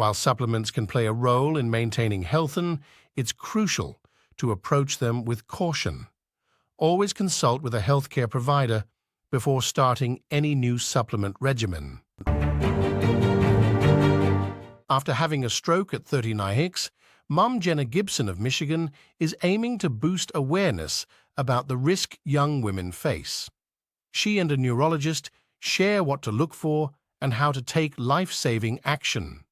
While supplements can play a role in maintaining health, it's crucial to approach them with caution. Always consult with a healthcare provider before starting any new supplement regimen. After having a stroke at 39, Mum Jenna Gibson of Michigan is aiming to boost awareness about the risk young women face. She and a neurologist share what to look for and how to take life-saving action.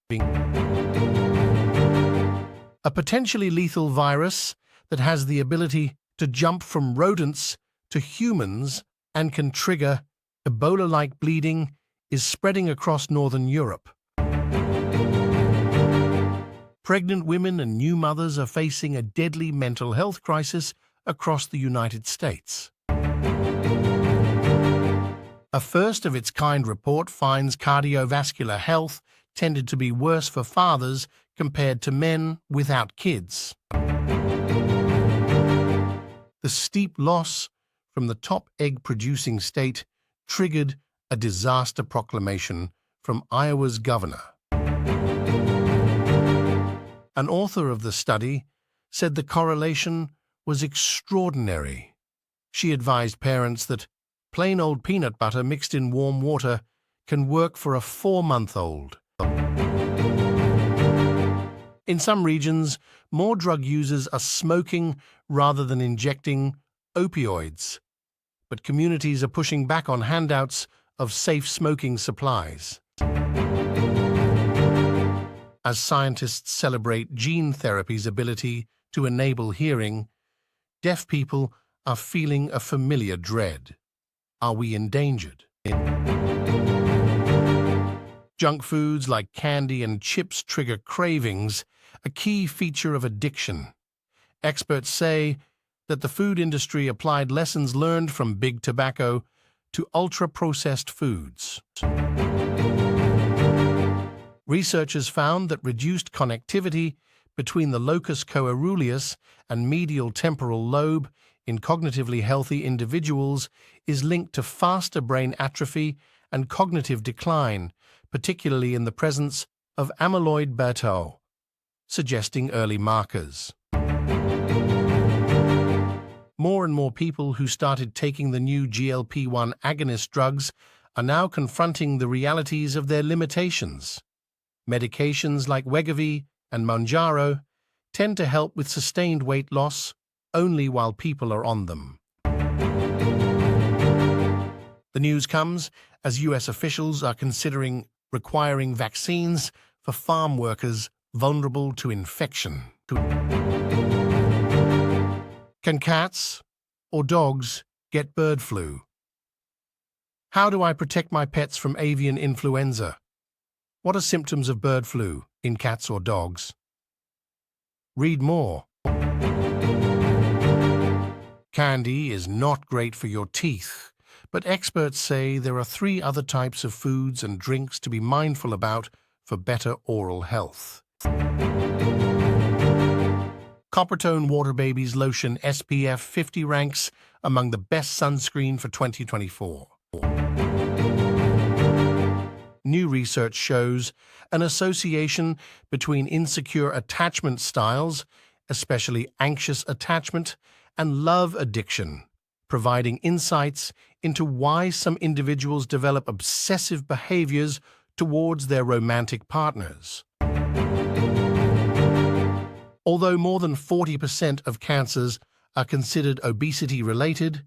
A potentially lethal virus that has the ability to jump from rodents to humans and can trigger Ebola-like bleeding is spreading across northern Europe. Pregnant women and new mothers are facing a deadly mental health crisis across the United States. A first-of-its-kind report finds cardiovascular health tended to be worse for fathers compared to men without kids. The steep loss from the top egg-producing state triggered a disaster proclamation from Iowa's governor. An author of the study said the correlation was extraordinary. She advised parents that plain old peanut butter mixed in warm water can work for a 4-month-old. In some regions, more drug users are smoking rather than injecting opioids, but communities are pushing back on handouts of safe smoking supplies. As scientists celebrate gene therapy's ability to enable hearing, deaf people are feeling a familiar dread. Are we endangered? Junk foods like candy and chips trigger cravings, a key feature of addiction. Experts say that the food industry applied lessons learned from big tobacco to ultra-processed foods. Researchers found that reduced connectivity between the locus coeruleus and medial temporal lobe in cognitively healthy individuals is linked to faster brain atrophy and cognitive decline, particularly in the presence of amyloid beta, suggesting early markers. More and more people who started taking the new GLP-1 agonist drugs are now confronting the realities of their limitations. Medications like Wegovy and Mounjaro tend to help with sustained weight loss only while people are on them. The news comes as U.S. officials are considering requiring vaccines for farm workers vulnerable to infection. Can cats or dogs get bird flu? How do I protect my pets from avian influenza? What are symptoms of bird flu in cats or dogs? Read more. Candy is not great for your teeth, but experts say there are 3 other types of foods and drinks to be mindful about for better oral health. Coppertone Water Babies Lotion SPF 50 ranks among the best sunscreen for 2024. New research shows an association between insecure attachment styles, especially anxious attachment, and love addiction, providing insights into why some individuals develop obsessive behaviors towards their romantic partners. Although more than 40% of cancers are considered obesity-related,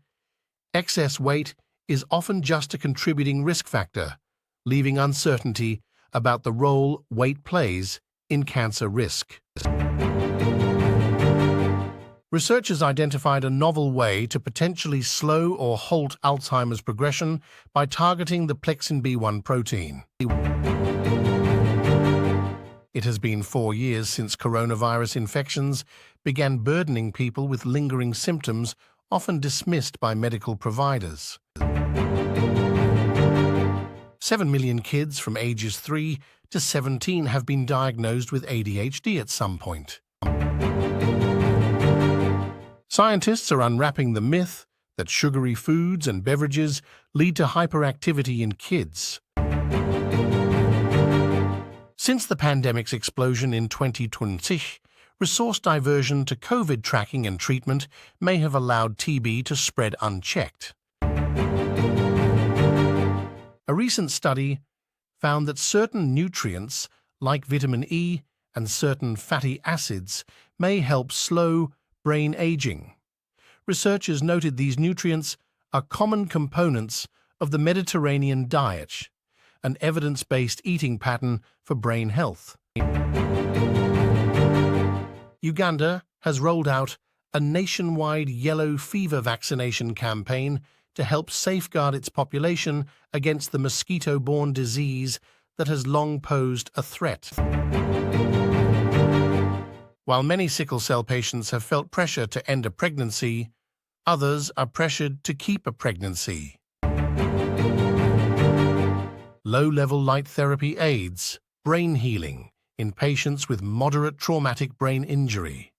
excess weight is often just a contributing risk factor, leaving uncertainty about the role weight plays in cancer risk. Researchers identified a novel way to potentially slow or halt Alzheimer's progression by targeting the plexin B1 protein. It has been 4 years since coronavirus infections began burdening people with lingering symptoms often dismissed by medical providers. 7 million kids from ages 3 to 17 have been diagnosed with ADHD at some point. Scientists are unwrapping the myth that sugary foods and beverages lead to hyperactivity in kids. Since the pandemic's explosion in 2020, resource diversion to COVID tracking and treatment may have allowed TB to spread unchecked. A recent study found that certain nutrients, like vitamin E and certain fatty acids, may help slow brain aging. Researchers noted these nutrients are common components of the Mediterranean diet, an evidence-based eating pattern for brain health. Uganda has rolled out a nationwide yellow fever vaccination campaign to help safeguard its population against the mosquito-borne disease that has long posed a threat. While many sickle cell patients have felt pressure to end a pregnancy, others are pressured to keep a pregnancy. Low-level light therapy aids brain healing in patients with moderate traumatic brain injury,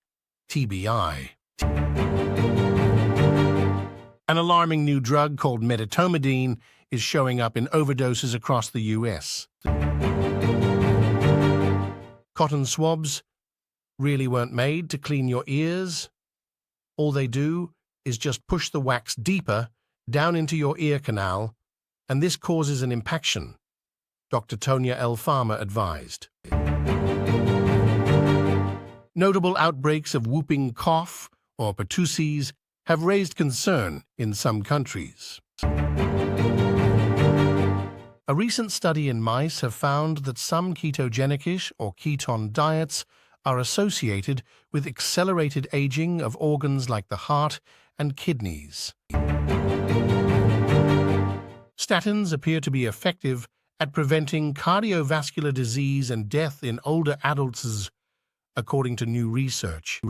TBI. An alarming new drug called medetomidine is showing up in overdoses across the US. Cotton swabs really weren't made to clean your ears. All they do is just push the wax deeper down into your ear canal, and this causes an impaction, Dr. Tonya L. Farmer advised. Notable outbreaks of whooping cough or pertussis have raised concern in some countries. A recent study in mice have found that some ketogenic or ketone diets are associated with accelerated aging of organs like the heart and kidneys. Statins appear to be effective at preventing cardiovascular disease and death in older adults, according to new research.